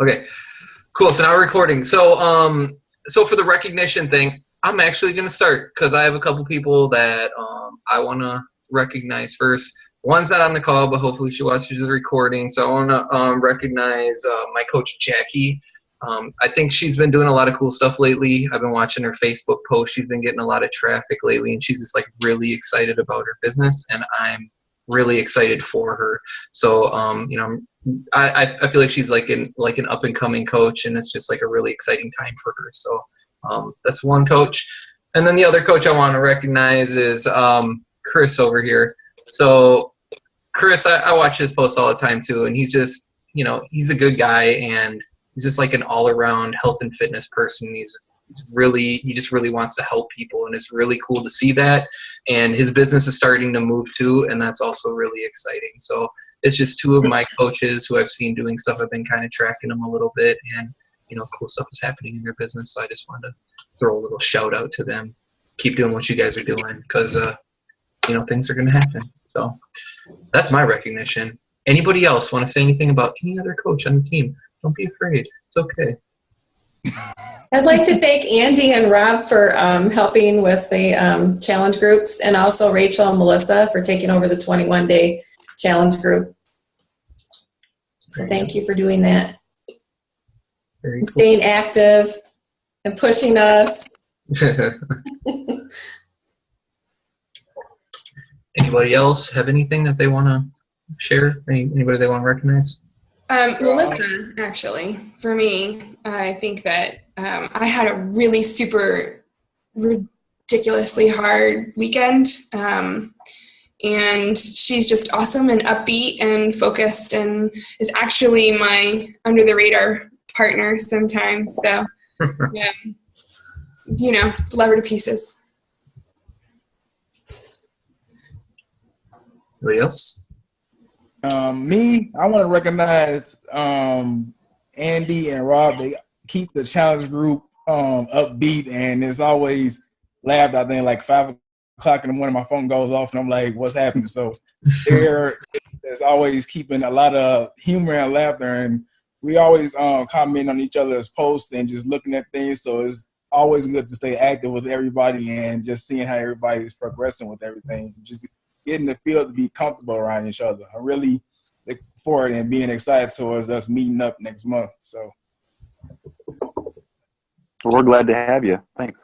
Okay, cool. So now we're recording. So for the recognition thing, I'm actually going to start because I have a couple people that I want to recognize first. One's not on the call, but hopefully she watches the recording. So I want to recognize my coach, Jackie. I think she's been doing a lot of cool stuff lately. I've been watching her Facebook post. She's been getting a lot of traffic lately, and she's just like really excited about her business, and I'm really excited for her. So, I feel like she's like an up and coming coach, and it's just like a really exciting time for her. So that's one coach. And then the other coach I want to recognize is Chris over here. So Chris, I watch his posts all the time too, and he's just, he's a good guy, and he's just like an all around health and fitness person. He just really wants to help people, and it's really cool to see that. And his business is starting to move too, and that's also really exciting. So it's just two of my coaches who I've seen doing stuff. I've been kind of tracking them a little bit, and cool stuff is happening in their business. So I just wanted to throw a little shout out to them. Keep doing what you guys are doing, because things are going to happen. So that's my recognition. Anybody else want to say anything about any other coach on the team? Don't be afraid. It's okay. I'd like to thank Andy and Rob for helping with the challenge groups, and also Rachel and Melissa for taking over the 21-day challenge group. So thank you for doing that. Very cool. Staying active and pushing us. Anybody else have anything that they want to share? Anybody they want to recognize? Melissa, actually, for me, I think that I had a really super ridiculously hard weekend, and she's just awesome and upbeat and focused, and is actually my under the radar partner sometimes. So, love her to pieces. Anybody else? Me, I want to recognize Andy and Rob. They keep the challenge group upbeat, and it's always laughed. I think like 5 o'clock in the morning, my phone goes off, and I'm like, "What's happening?" So there's always keeping a lot of humor and laughter, and we always comment on each other's posts and just looking at things. So it's always good to stay active with everybody and just seeing how everybody's progressing with everything. Just getting the feel to be comfortable around each other. I really look forward and being excited towards us meeting up next month. So we're glad to have you. Thanks.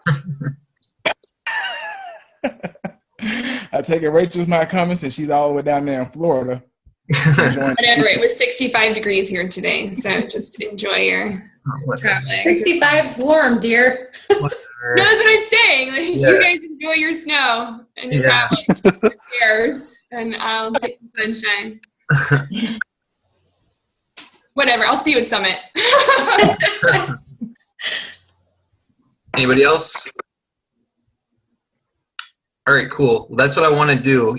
I take it Rachel's not coming since she's all the way down there in Florida. Whatever. It was 65 degrees here today, so just enjoy your traveling. 65's warm, dear. No, that's what I'm saying. Like, you guys enjoy your snow and your traveling. And I'll take the sunshine. Whatever. I'll see you at Summit. Anybody else? All right, cool. Well, that's what I want to do.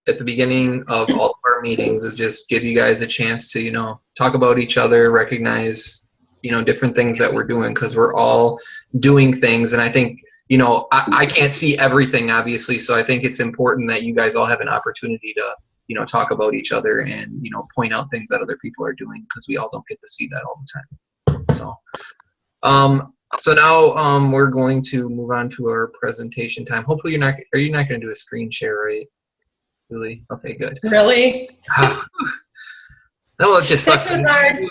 At the beginning of all of our meetings is just give you guys a chance to, talk about each other, recognize, different things that we're doing, because we're all doing things. And I think, I can't see everything, obviously. So I think it's important that you guys all have an opportunity to, talk about each other and, point out things that other people are doing, because we all don't get to see that all the time. So now we're going to move on to our presentation time. Hopefully are you not going to do a screen share, right? Really? Okay, good. Really? No, it just sucks.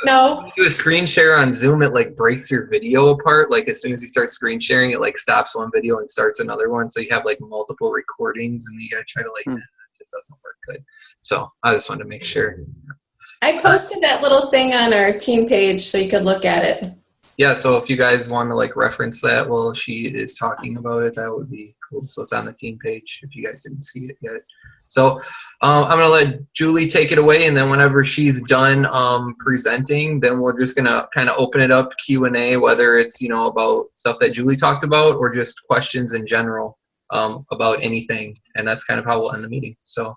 No. When you do a screen share on Zoom, it like breaks your video apart. Like as soon as you start screen sharing, it like stops one video and starts another one. So you have like multiple recordings, and you gotta try to it just doesn't work good. So I just wanted to make sure. I posted that little thing on our team page so you could look at it. Yeah, so if you guys want to like reference that while she is talking about it, that would be cool. So it's on the team page if you guys didn't see it yet. So I'm going to let Julie take it away, and then whenever she's done presenting, then we're just going to kind of open it up Q&A, whether it's, about stuff that Julie talked about or just questions in general about anything. And that's kind of how we'll end the meeting. So,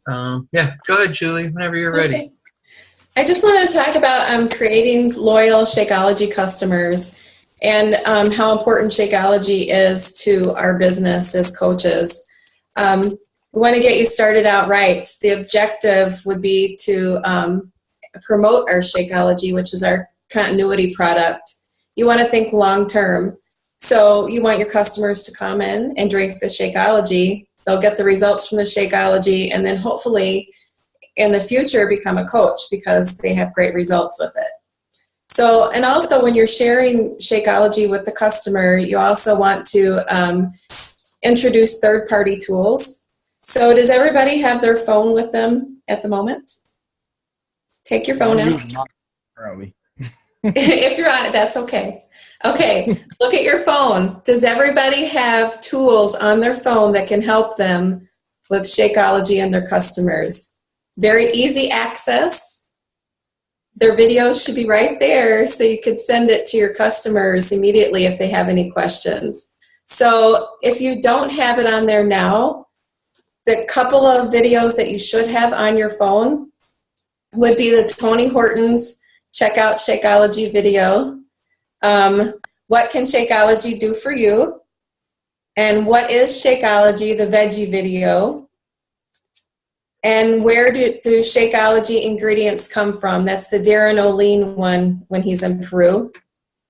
yeah, go ahead, Julie, whenever you're ready. Okay. I just want to talk about creating loyal Shakeology customers and how important Shakeology is to our business as coaches. We want to get you started out right. The objective would be to promote our Shakeology, which is our continuity product, you want to think long term. So you want your customers to come in and drink the Shakeology. They'll get the results from the Shakeology, and then hopefully in the future become a coach because they have great results with it. So, and also when you're sharing Shakeology with the customer, you also want to introduce third-party tools. So does everybody have their phone with them at the moment? Take your phone out. If you're on it, that's okay. Okay, look at your phone. Does everybody have tools on their phone that can help them with Shakeology and their customers? Very easy access. Their videos should be right there so you could send it to your customers immediately if they have any questions. So if you don't have it on there now, the couple of videos that you should have on your phone would be the Tony Horton's Check Out Shakeology video. What can Shakeology do for you? And what is Shakeology, the veggie video? And where do Shakeology ingredients come from? That's the Darren O'Lean one when he's in Peru.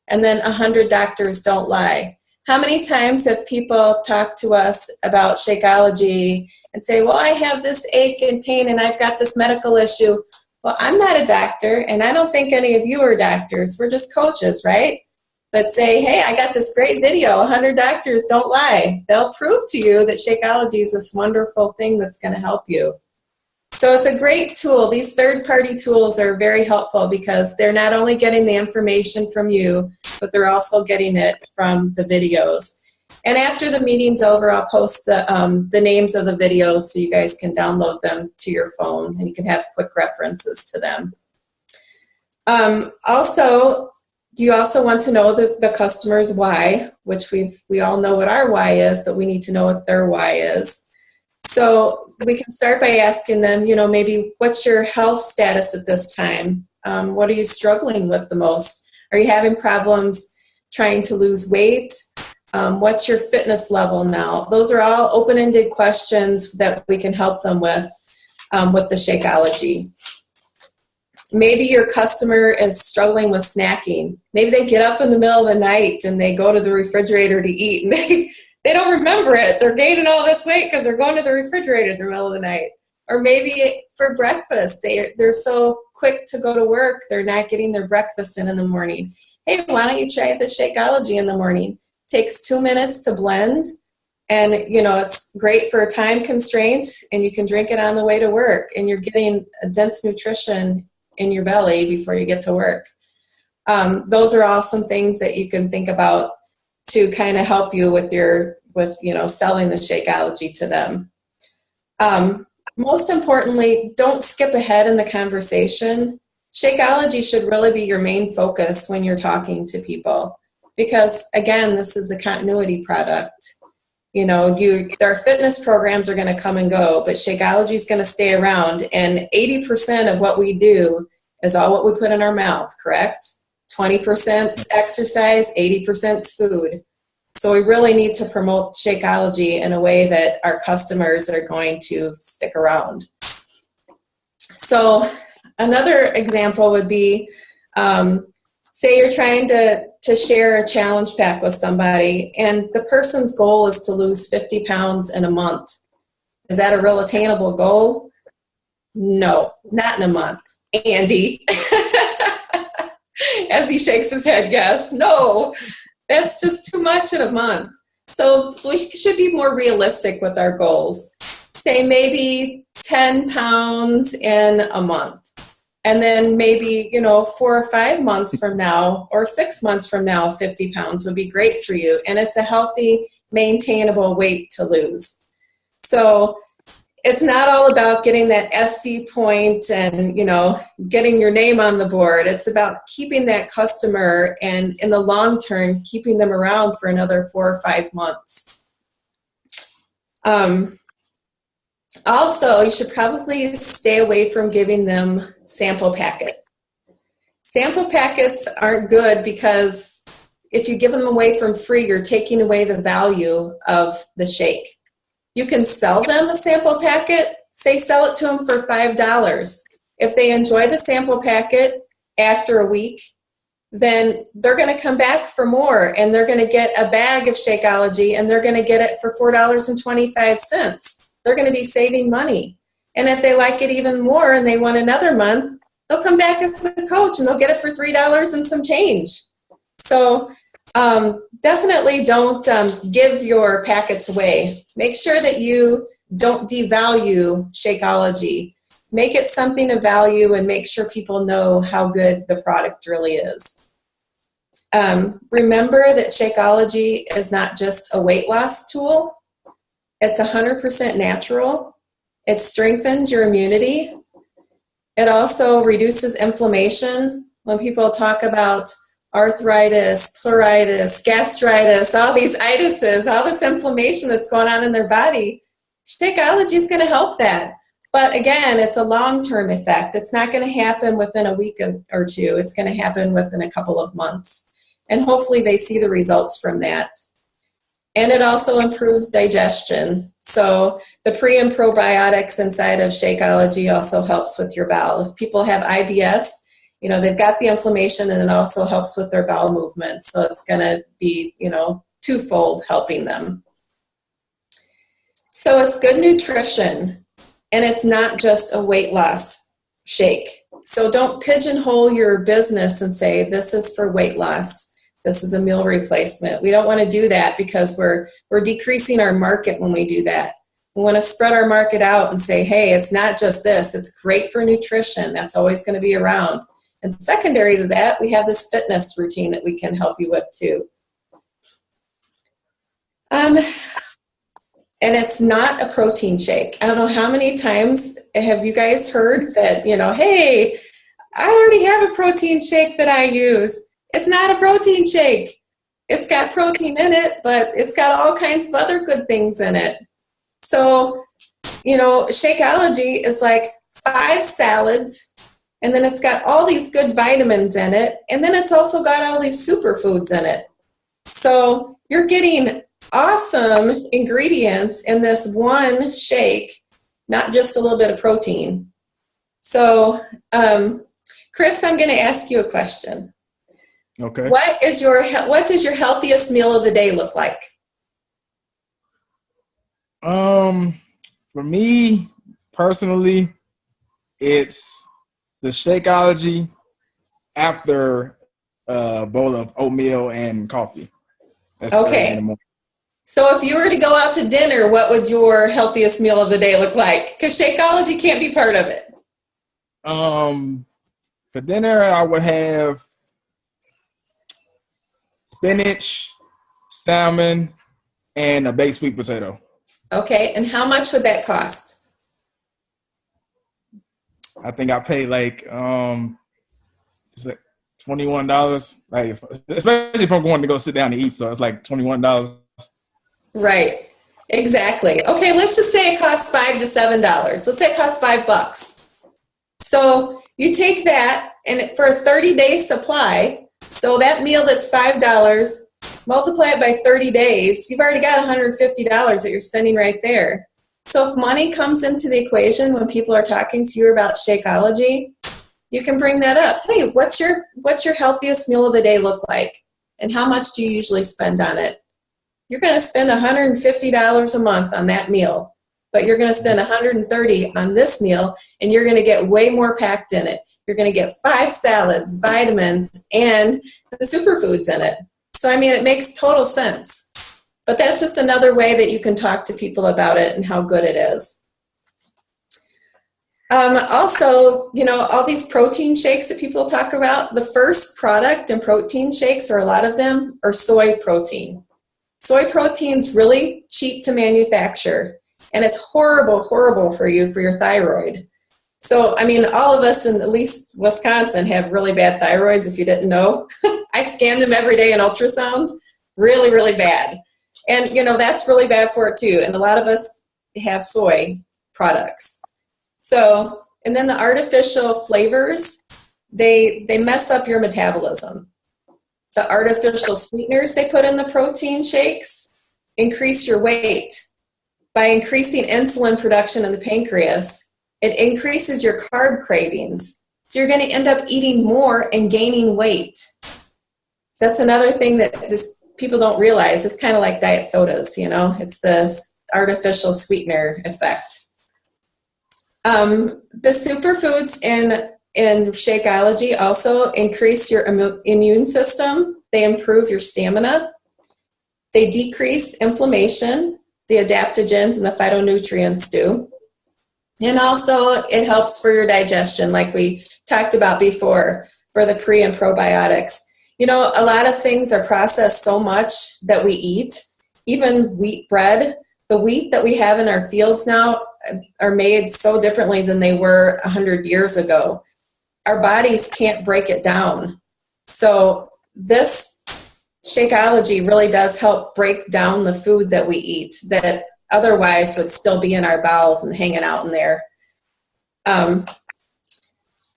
And then 100 Doctors Don't Lie. How many times have people talked to us about Shakeology and say, well, I have this ache and pain and I've got this medical issue. Well, I'm not a doctor, and I don't think any of you are doctors. We're just coaches, right? But say, hey, I got this great video, 100 Doctors Don't Lie. They'll prove to you that Shakeology is this wonderful thing that's going to help you. So it's a great tool. These third-party tools are very helpful because they're not only getting the information from you, but they're also getting it from the videos. And after the meeting's over, I'll post the names of the videos so you guys can download them to your phone and you can have quick references to them. Also, you also want to know the customer's why, which we all know what our why is, but we need to know what their why is. So we can start by asking them, you know, maybe what's your health status at this time? What are you struggling with the most? Are you having problems trying to lose weight? What's your fitness level now? Those are all open-ended questions that we can help them with the Shakeology. Maybe your customer is struggling with snacking. Maybe they get up in the middle of the night and they go to the refrigerator to eat and they don't remember it. They're gaining all this weight because they're going to the refrigerator in the middle of the night. Or maybe for breakfast, they're so quick to go to work, they're not getting their breakfast in the morning. Hey, why don't you try the Shakeology in the morning? Takes 2 minutes to blend, and you know it's great for time constraints, and you can drink it on the way to work, and you're getting a dense nutrition in your belly before you get to work. Those are all some things that you can think about to kind of help you with selling the Shakeology to them. Most importantly, don't skip ahead in the conversation. Shakeology should really be your main focus when you're talking to people. Because again, this is the continuity product. You know, their fitness programs are going to come and go, but Shakeology is going to stay around. And 80% of what we do is all what we put in our mouth, correct? 20% exercise, 80% food. So we really need to promote Shakeology in a way that our customers are going to stick around. So another example would be, say you're trying to share a challenge pack with somebody and the person's goal is to lose 50 pounds in a month. Is that a real attainable goal? No, not in a month. Andy, as he shakes his head, yes. No, that's just too much in a month. So we should be more realistic with our goals. Say maybe 10 pounds in a month. And then maybe, 4 or 5 months from now or 6 months from now, 50 pounds would be great for you. And it's a healthy, maintainable weight to lose. So it's not all about getting that SC point and, getting your name on the board. It's about keeping that customer and in the long term, keeping them around for another 4 or 5 months. Also, you should probably stay away from giving them sample packets. Sample packets aren't good because if you give them away from free, you're taking away the value of the shake. You can sell them a sample packet, say sell it to them for $5. if they enjoy the sample packet after a week, then they're going to come back for more, and they're going to get a bag of Shakeology, and they're going to get it for $4.25. They're going to be saving money. And if they like it even more and they want another month, they'll come back as a coach and they'll get it for $3 and some change. So definitely don't give your packets away. Make sure that you don't devalue Shakeology. Make it something of value and make sure people know how good the product really is. Remember that Shakeology is not just a weight loss tool. It's 100% natural. It strengthens your immunity. It also reduces inflammation. When people talk about arthritis, pleuritis, gastritis, all these itises, all this inflammation that's going on in their body, Shakeology is going to help that. But again, it's a long-term effect. It's not going to happen within a week or two. It's going to happen within a couple of months. And hopefully they see the results from that. And it also improves digestion. So the pre and probiotics inside of Shakeology also helps with your bowel. If people have IBS, they've got the inflammation, and it also helps with their bowel movements. So it's going to be, twofold helping them. So it's good nutrition, and it's not just a weight loss shake. So don't pigeonhole your business and say, this is for weight loss. This is a meal replacement. We don't want to do that because we're decreasing our market when we do that. We want to spread our market out and say, hey, it's not just this. It's great for nutrition. That's always going to be around. And secondary to that, we have this fitness routine that we can help you with too. And it's not a protein shake. I don't know how many times have you guys heard that, hey, I already have a protein shake that I use. It's not a protein shake. It's got protein in it, but it's got all kinds of other good things in it. So, Shakeology is like 5 salads, and then it's got all these good vitamins in it, and then it's also got all these superfoods in it. So you're getting awesome ingredients in this one shake, not just a little bit of protein. So, Chris, I'm going to ask you a question. Okay. What does your healthiest meal of the day look like? For me personally, it's the Shakeology after a bowl of oatmeal and coffee. That's okay. In the morning. So if you were to go out to dinner, what would your healthiest meal of the day look like? Because Shakeology can't be part of it. For dinner, I would have spinach, salmon, and a baked sweet potato. Okay, and how much would that cost? I think I paid like $21. Like, especially if I'm going to go sit down and eat, so it's like $21. Right, exactly. Okay, let's just say it costs $5 to $7. Let's say it costs $5. So you take that, and for a 30-day supply, so that meal that's $5, multiply it by 30 days, you've already got $150 that you're spending right there. So if money comes into the equation when people are talking to you about Shakeology, you can bring that up. Hey, what's your healthiest meal of the day look like? And how much do you usually spend on it? You're going to spend $150 a month on that meal, but you're going to spend $130 on this meal, and you're going to get way more packed in it. You're going to get 5 salads, vitamins, and the superfoods in it. So, it makes total sense. But that's just another way that you can talk to people about it and how good it is. Also, all these protein shakes that people talk about, the first product in protein shakes, or a lot of them, are soy protein. Soy protein's really cheap to manufacture, and it's horrible for you, for your thyroid. So, all of us in at least Wisconsin have really bad thyroids, if you didn't know. I scan them every day in ultrasound, really, really bad. And, that's really bad for it too. And a lot of us have soy products. So, and then the artificial flavors, they mess up your metabolism. The artificial sweeteners they put in the protein shakes increase your weight. By increasing insulin production in the pancreas, It increases your carb cravings. So you're going to end up eating more and gaining weight. That's another thing that just people don't realize. It's kind of like diet sodas, you know, it's the artificial sweetener effect. The superfoods in Shakeology also increase your immune system. They improve your stamina. They decrease inflammation. The adaptogens and the phytonutrients do. And also it helps for your digestion, like we talked about before, for the pre and probiotics. You know, a lot of things are processed so much that we eat, even wheat bread. The wheat that we have in our fields now are made so differently than they were 100 years ago. Our bodies can't break it down. So this Shakeology really does help break down the food that we eat that otherwise would still be in our bowels and hanging out in there.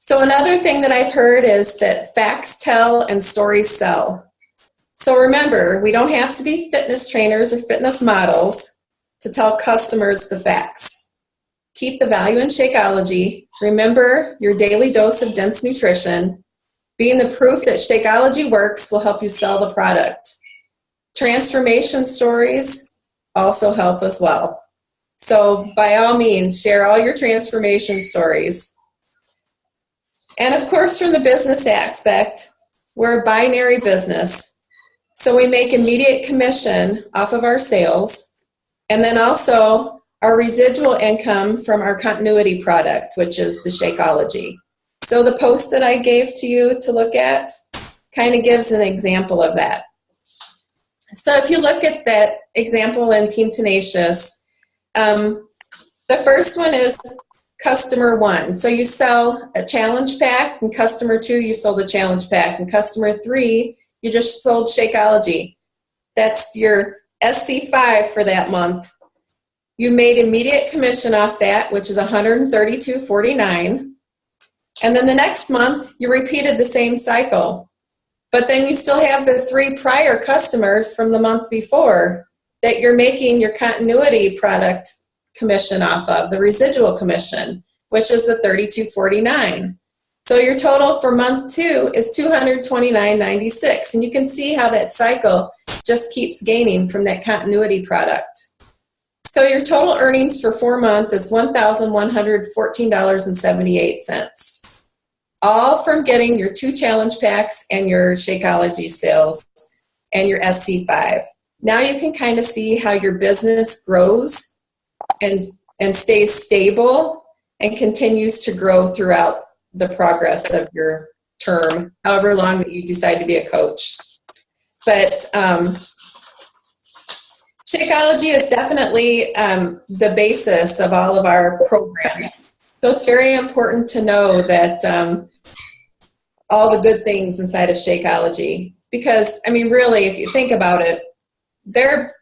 So another thing that I've heard is that facts tell and stories sell. So remember, we don't have to be fitness trainers or fitness models to tell customers the facts. Keep the value in Shakeology. Remember your daily dose of dense nutrition. Being the proof that Shakeology works will help you sell the product. Transformation stories also help as well. So by all means, share all your transformation stories. And of course, from the business aspect, we're a binary business. So we make immediate commission off of our sales, and then also our residual income from our continuity product, which is the Shakeology. So the post that I gave to you to look at kind of gives an example of that. So if you look at that example in Team Tenacious, the first one is customer 1. So you sell a challenge pack, and customer 2, you sold a challenge pack, and customer 3, you just sold Shakeology. That's your SC5 for that month. You made immediate commission off that, which is $132.49. And then the next month, you repeated the same cycle. But then you still have the 3 prior customers from the month before that you're making your continuity product commission off of, the residual commission, which is the $32.49. So your total for month 2 is $229.96. And you can see how that cycle just keeps gaining from that continuity product. So your total earnings for 4 months is $1,114.78. All from getting your 2 challenge packs and your Shakeology sales and your SC5. Now you can kind of see how your business grows and stays stable and continues to grow throughout the progress of your term, however long that you decide to be a coach. But Shakeology is definitely the basis of all of our programming. So it's very important to know that all the good things inside of Shakeology, because, I mean, really, if you think about it, there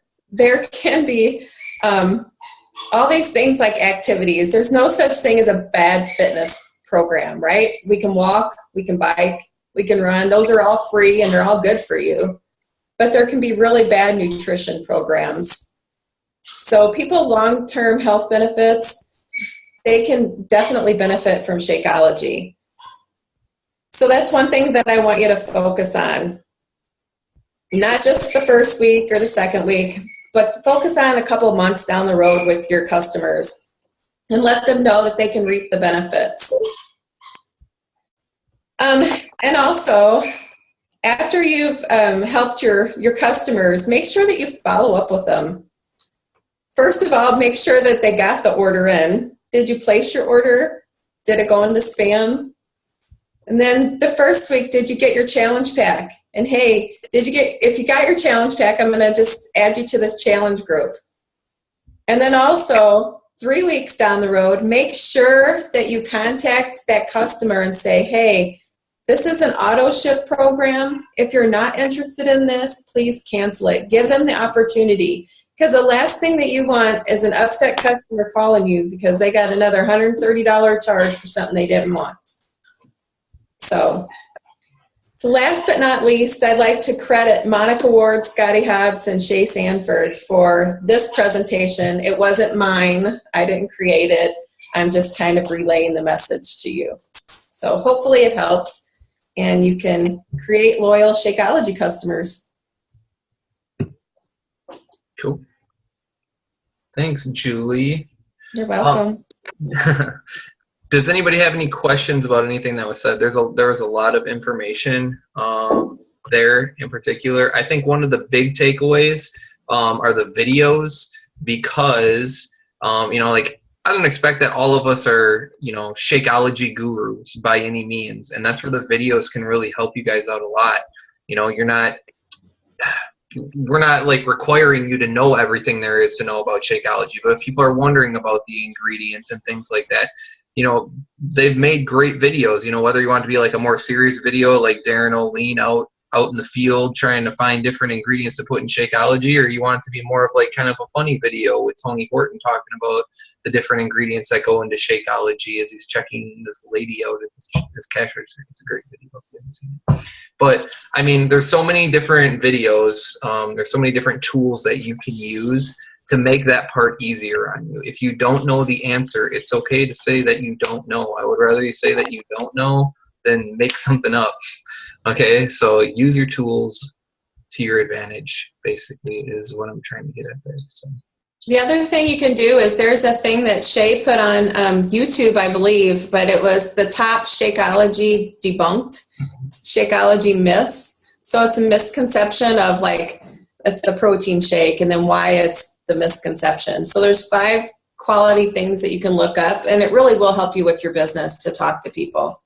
can be all these things like activities. There's no such thing as a bad fitness program, right? We can walk, we can bike, we can run. Those are all free and they're all good for you. But there can be really bad nutrition programs. So people long-term health benefits, they can definitely benefit from Shakeology. So that's one thing that I want you to focus on. Not just the first week or the second week, but focus on a couple of months down the road with your customers and let them know that they can reap the benefits. And also, after you've helped your customers, make sure that you follow up with them. First of all, make sure that they got the order in. Did you place your order? Did it go in the spam? And then the first week, did you get your challenge pack? And hey, if you got your challenge pack, I'm going to just add you to this challenge group. And then also, 3 weeks down the road, make sure that you contact that customer and say, hey, this is an auto ship program. If you're not interested in this, please cancel it. Give them the opportunity. Because the last thing that you want is an upset customer calling you because they got another $130 charge for something they didn't want. So last but not least, I'd like to credit Monica Ward, Scotty Hobbs, and Shay Sanford for this presentation. It wasn't mine. I didn't create it. I'm just kind of relaying the message to you. So hopefully it helped, and you can create loyal Shakeology customers. Cool. Thanks, Julie. You're welcome. Does anybody have any questions about anything that was said? There was a lot of information there in particular. I think one of the big takeaways are the videos, because like, I don't expect that all of us are Shakeology gurus by any means, and that's where the videos can really help you guys out a lot. We're not like requiring you to know everything there is to know about Shakeology, but if people are wondering about the ingredients and things like that, they've made great videos. Whether you want to be like a more serious video like Darren O'Lean out in the field trying to find different ingredients to put in Shakeology, or you want it to be more of like kind of a funny video with Tony Horton talking about the different ingredients that go into Shakeology as he's checking this lady out at this cash register. It's a great video if you haven't seen it. But I mean, there's so many different videos. There's so many different tools that you can use to make that part easier on you. If you don't know the answer, it's okay to say that you don't know. I would rather you say that you don't know than make something up. Okay, so use your tools to your advantage, basically, is what I'm trying to get at there. So. The other thing you can do is there's a thing that Shay put on YouTube, I believe, but it was the top Shakeology debunked, Shakeology myths. So it's a misconception of like it's the protein shake and then why it's the misconception. So there's 5 quality things that you can look up, and it really will help you with your business to talk to people.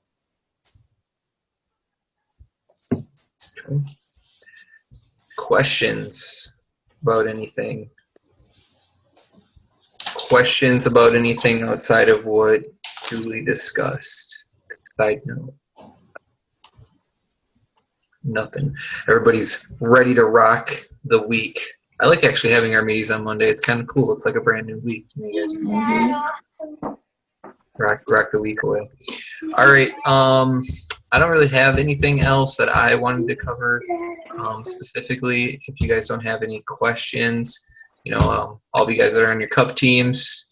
Questions about anything? Questions about anything outside of what Julie discussed? Side note. Nothing. Everybody's ready to rock the week. I like actually having our meetings on Monday. It's kind of cool. It's like a brand new week. You guys rock the week away. All right. I don't really have anything else that I wanted to cover specifically. If you guys don't have any questions, all of you guys that are on your cup teams,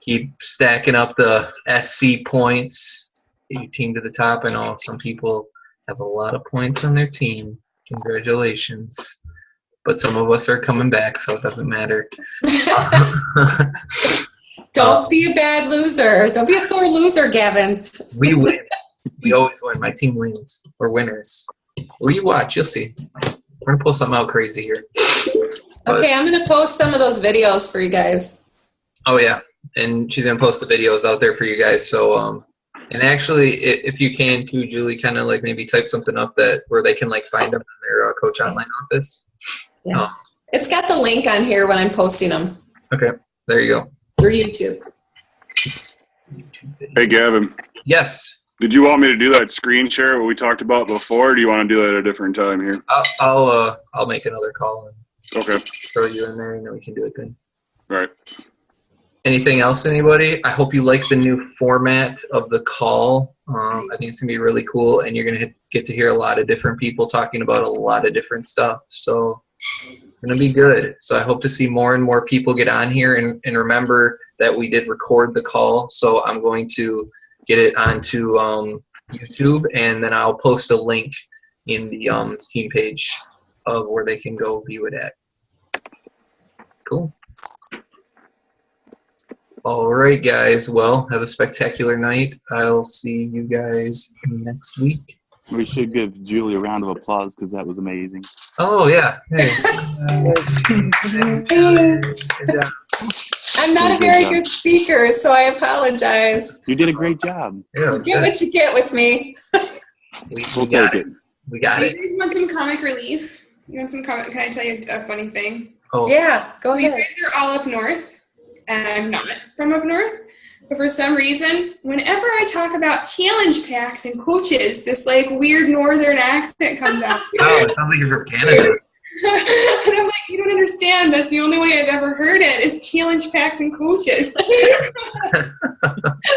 keep stacking up the SC points. Get your team to the top. I know some people have a lot of points on their team. Congratulations. But some of us are coming back, so it doesn't matter. Don't be a bad loser. Don't be a sore loser, Gavin. We win. We always win. My team wins. We're winners. Well, you watch. You'll see. We're going to pull something out crazy here. Okay, I'm going to post some of those videos for you guys. Oh, yeah. And she's going to post the videos out there for you guys. So, and actually, if you can, too, Julie, kind of like maybe type something up where they can like find them in their Coach Online office. Yeah. It's got the link on here when I'm posting them. Okay. There you go. For YouTube. Hey, Gavin. Yes. Did you want me to do that screen share what we talked about before, or do you want to do that at a different time here? I'll make another call and Okay. throw you in there, and then we can do it then. Right. Anything else, anybody? I hope you like the new format of the call. I think it's going to be really cool, and you're going to get to hear a lot of different people talking about a lot of different stuff. So it's going to be good. So I hope to see more and more people get on here, and remember that we did record the call. So I'm going to get it onto YouTube, and then I'll post a link in the team page of where they can go view it at. Cool. All right, guys. Well, have a spectacular night. I'll see you guys next week. We should give Julie a round of applause because that was amazing. Oh, yeah. Hey. I'm not a very good speaker, so I apologize. You did a great job. Yeah, You get what you get with me. We'll take it. We got Do it. you guys want some comic relief? You want some comic? Can I tell you a funny thing? Oh, Yeah, go You ahead. guys are all up north, and I'm not from up north. But for some reason, whenever I talk about challenge packs and coaches, this like weird northern accent comes out. Oh, it sounds like you're from Canada. And I'm like, you don't understand. That's the only way I've ever heard it is challenge packs and coaches.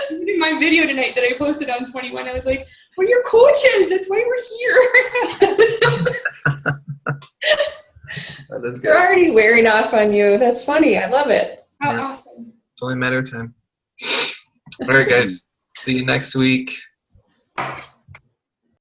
In my video tonight that I posted on 21, I was like, we're your coaches. That's why we're here. That is good. They're already wearing off on you. That's funny. I love it. How Yeah. awesome. It's only a matter of time. All right, guys. See you next week.